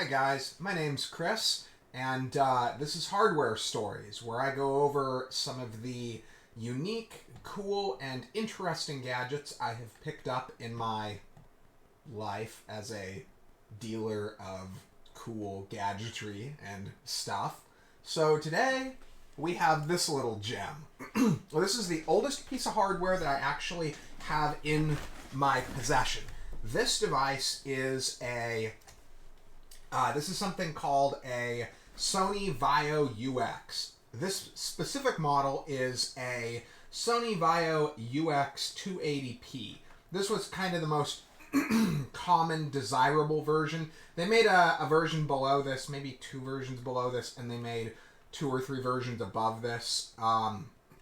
Hi guys, my name's Chris, and this is Hardware Stories, where I go over some of the unique, cool, and interesting gadgets I have picked up in my life as a dealer of cool gadgetry and stuff. So today, we have this little gem. Well, this is the oldest piece of hardware that I actually have in my possession. This device is this is something called a Sony Vaio UX. This specific model is a Sony Vaio UX280P. This was kind of the most common, desirable version. They made a version below this, maybe two versions below this, and they made two or three versions above this.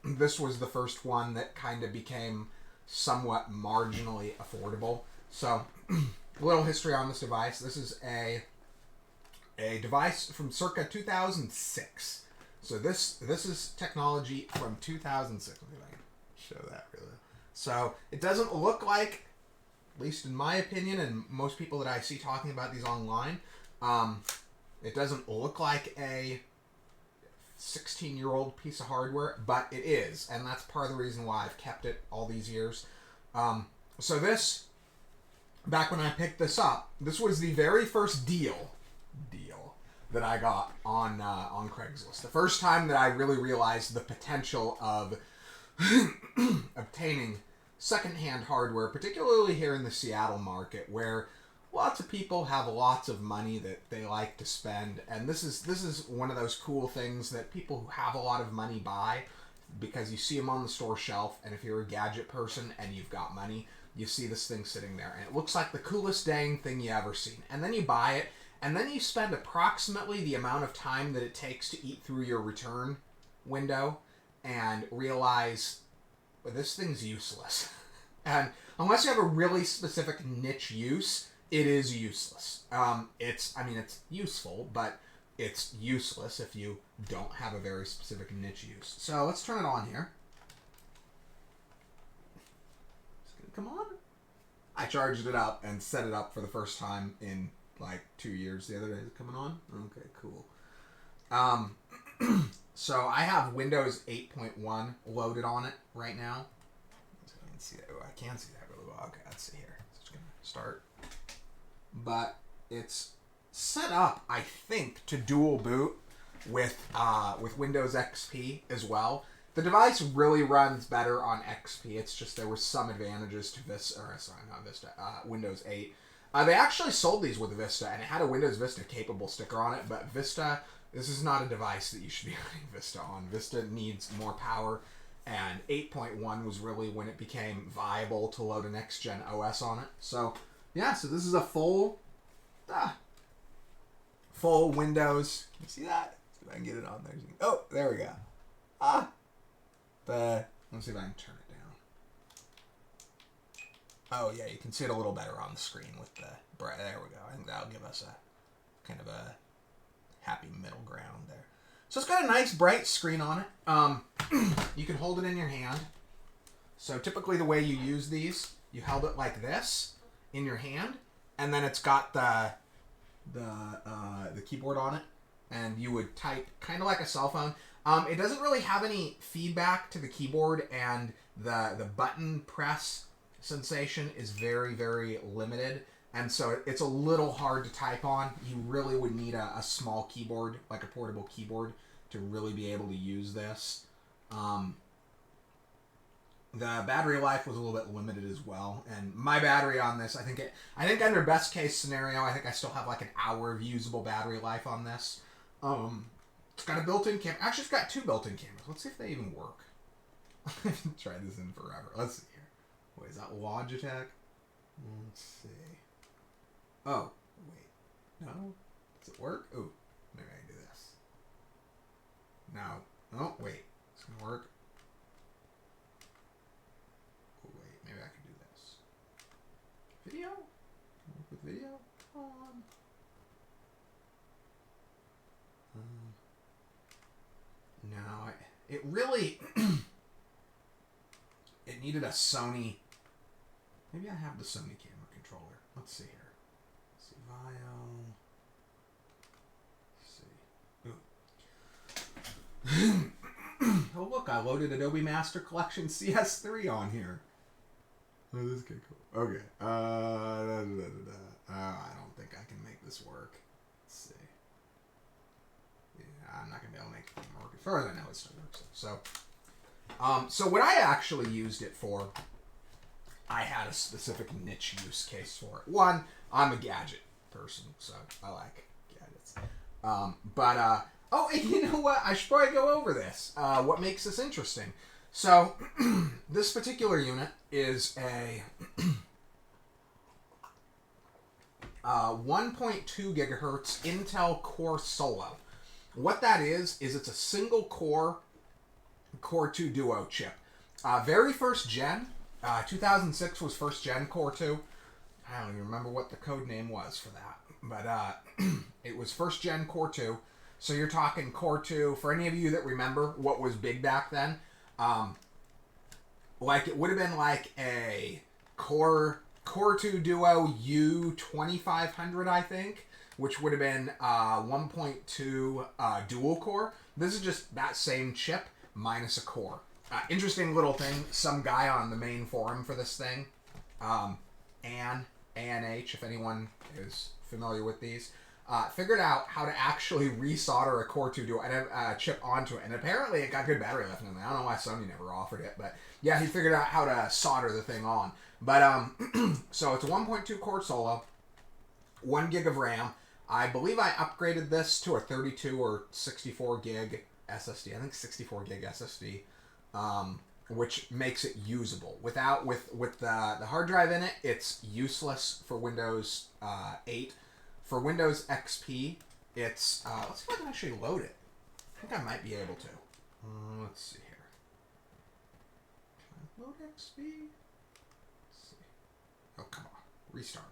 This was the first one that kind of became somewhat marginally affordable. So, a little history on this device. This is a device from circa 2006. So this is technology from 2006. Let me see if I can show that really. So it doesn't look like, at least in my opinion, and most people that I see talking about these online, it doesn't look like a 16-year-old piece of hardware, but it is, and that's part of the reason why I've kept it all these years. So this, back when I picked this up, this was the very first deal that I got on Craigslist. The first time that I really realized the potential of obtaining secondhand hardware, particularly here in the Seattle market, where lots of people have lots of money that they like to spend, and this is one of those cool things that people who have a lot of money buy, because you see them on the store shelf, and if you're a gadget person and you've got money, you see this thing sitting there, and it looks like the coolest dang thing you ever seen. And then you buy it, and then you spend approximately the amount of time that it takes to eat through your return window and realize, well, this thing's useless. And unless you have a really specific niche use, it is useless. It's useful, but it's useless if you don't have a very specific niche use. So let's turn it on here. It's gonna come on. I charged it up and set it up for the first time in like 2 years the other day. Is it coming on? Okay, cool. So I have Windows 8.1 loaded on it right now. So I can see that. Oh, I can see that really well. Okay, let's see here. So it's gonna start. But it's set up, I think, to dual boot with Windows XP as well. The device really runs better on XP. It's just there were some advantages to Windows 8. They actually sold these with Vista, and it had a Windows Vista capable sticker on it, but Vista, this is not a device that you should be running Vista on. Vista needs more power, and 8.1 was really when it became viable to load a next-gen OS on it. So, yeah, so this is a full Windows. Can you see that? See if I can get it on there. Oh, there we go. Let's see if I can turn it down. Oh, yeah, you can see it a little better on the screen with the bright. There we go. I think that'll give us a kind of a happy middle ground there. So it's got a nice bright screen on it. You can hold it in your hand. So typically the way you use these, you held it like this in your hand, and then it's got the keyboard on it, and you would type kind of like a cell phone. It doesn't really have any feedback to the keyboard, and the button press sensation is very, very limited, and so it's a little hard to type on. You really would need a small keyboard, like a portable keyboard, to really be able to use this. The battery life was a little bit limited as well, and my battery on this, I think under best case scenario, I think I still have like an hour of usable battery life on this. It's got a built-in camera. Actually, it's got two built-in cameras. Let's see if they even work. I haven't tried this in forever. Let's see here. Wait, is that Logitech? Let's see. Oh, wait. No? Does it work? Oh, maybe I can do this. No. Oh, wait. It's going to work. Oh, wait. Maybe I can do this. Video? Can I work with video? Come on. No, it really... it needed a Sony... Maybe I have the Sony camera controller. Let's see here. Let's see, Vaio... loaded Adobe Master Collection CS3 on here. Oh, this is kind of cool. Okay. I don't think I can make this work. Let's see. Yeah, I'm not going to be able to make the thing work. As far as I know, it still works. So what I actually used it for, I had a specific niche use case for it. One, I'm a gadget person, so I like gadgets. Oh, and you know what? I should probably go over this. What makes this interesting? So, this particular unit is a 1.2 gigahertz Intel Core Solo. What that is it's a single core Core 2 Duo chip. Very first gen. 2006 was first gen Core 2. I don't even remember what the code name was for that. But it was first gen Core 2. So you're talking Core 2. For any of you that remember what was big back then, like it would have been like a Core 2 Duo U2500, I think, which would have been 1.2 dual core. This is just that same chip minus a core. Interesting little thing. Some guy on the main forum for this thing, ANH, if anyone is familiar with these, figured out how to actually resolder a Core 2 Duo and a chip onto it. And apparently it got good battery life in it. I don't know why Sony never offered it, but yeah, he figured out how to solder the thing on. But, so it's a 1.2 core Solo, 1 gig of RAM. I believe I upgraded this to a 32 or 64 gig SSD. I think 64 gig SSD, which makes it usable. With the hard drive in it, it's useless for Windows 8. For Windows XP, it's, let's see if I can actually load it. I think I might be able to. Let's see here. Can I load XP? Let's see. Oh, come on. Restart.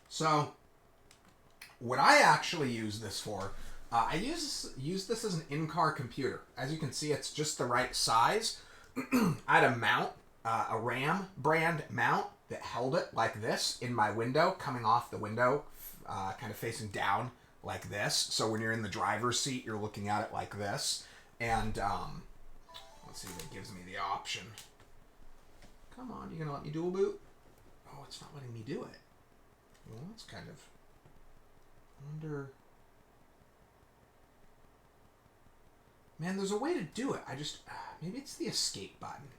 So, what I actually use this for, I use this as an in-car computer. As you can see, it's just the right size. I had a mount, a RAM brand mount that held it like this in my window, coming off the window, kind of facing down like this. So when you're in the driver's seat, you're looking at it like this. And let's see if it gives me the option. Come on, you gonna let me dual boot? Oh, it's not letting me do it. Well, that's kind of under. Man, there's a way to do it. I just maybe it's the escape button.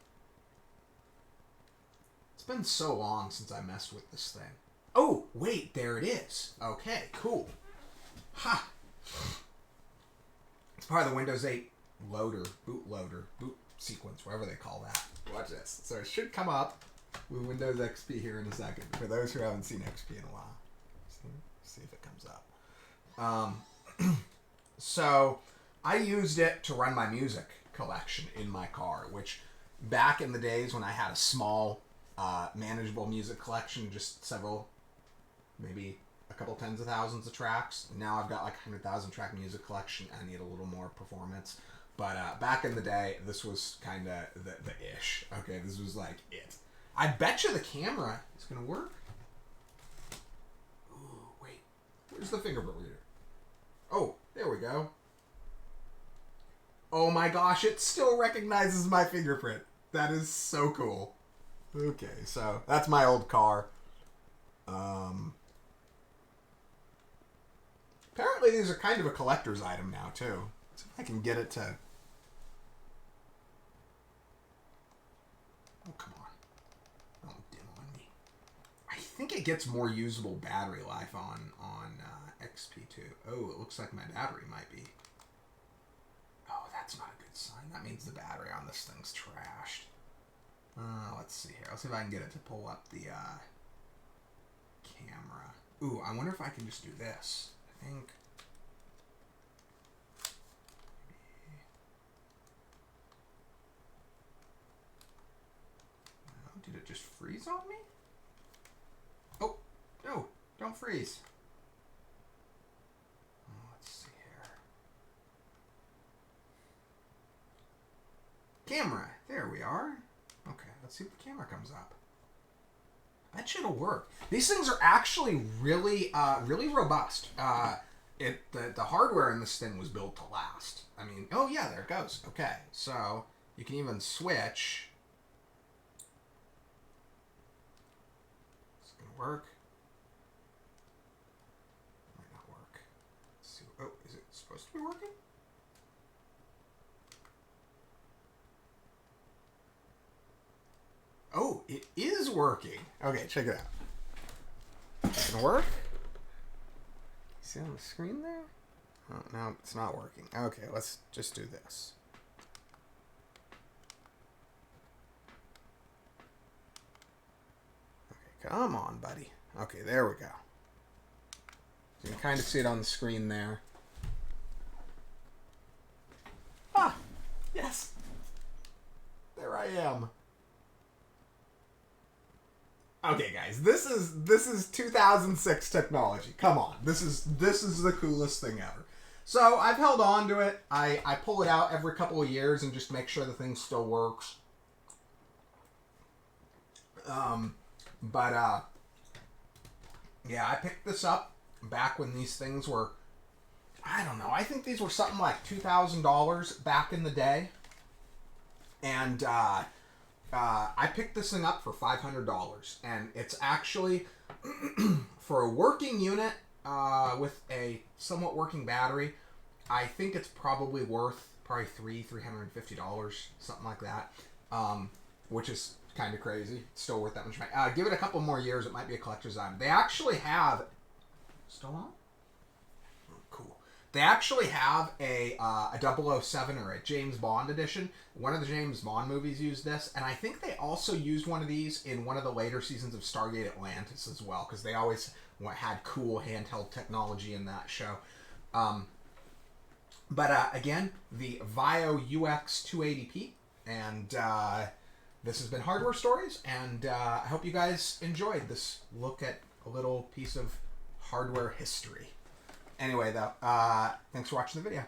It's been so long since I messed with this thing. Oh, wait, there it is. Okay, cool. Ha! It's part of the Windows 8 boot sequence, whatever they call that. Watch this. So it should come up with Windows XP here in a second. For those who haven't seen XP in a while. See if it comes up. So I used it to run my music collection in my car, which back in the days when I had a small manageable music collection, just several, maybe a couple tens of thousands of tracks. Now I've got like 100,000 track music collection and I need a little more performance. But back in the day, this was kind of the ish. Okay, this was like it. I bet you the camera is going to work. Ooh, wait. Where's the fingerprint reader? Oh, there we go. Oh my gosh, it still recognizes my fingerprint. That is so cool. Okay, so that's my old car. Apparently these are kind of a collector's item now, too. So if I can get it to... Oh, come on. Don't dim on me. I think it gets more usable battery life on XP2. Oh, it looks like my battery might be... Oh, that's not a good sign. That means the battery on this thing's trashed. Let's see here. Let's see if I can get it to pull up the camera. Ooh, I wonder if I can just do this. I think... No, did it just freeze on me? Oh, no, don't freeze. Let's see here. Camera, there we are. Okay, let's see if the camera comes up. I bet you it'll work. These things are actually really, really robust. the hardware in this thing was built to last. I mean, oh yeah, there it goes. Okay, so you can even switch. It's gonna work. Might not work. Let's see. Oh, is it supposed to be working? Oh, it is working. Okay, check it out. It's gonna work. See on the screen there? Oh, no, it's not working. Okay, let's just do this. Okay, come on, buddy. Okay, there we go. You can kind of see it on the screen there. Ah, yes. There I am. Okay, guys, this is 2006 technology. Come on, this is the coolest thing ever. So I've held on to it. I pull it out every couple of years and just make sure the thing still works. Yeah, I picked this up back when these things were, I don't know, I think these were something like $2,000 back in the day, and I picked this thing up for $500, and it's actually, for a working unit with a somewhat working battery, I think it's probably worth $350, something like that, which is kind of crazy. It's still worth that much money. Give it a couple more years, it might be a collector's item. They actually have, still on? Cool. They actually have a 007 or a James Bond edition. One of the James Bond movies used this, and I think they also used one of these in one of the later seasons of Stargate Atlantis as well, because they always had cool handheld technology in that show. Again, the Vaio UX280P, and this has been Hardware Stories, and I hope you guys enjoyed this look at a little piece of hardware history. Anyway, though, thanks for watching the video.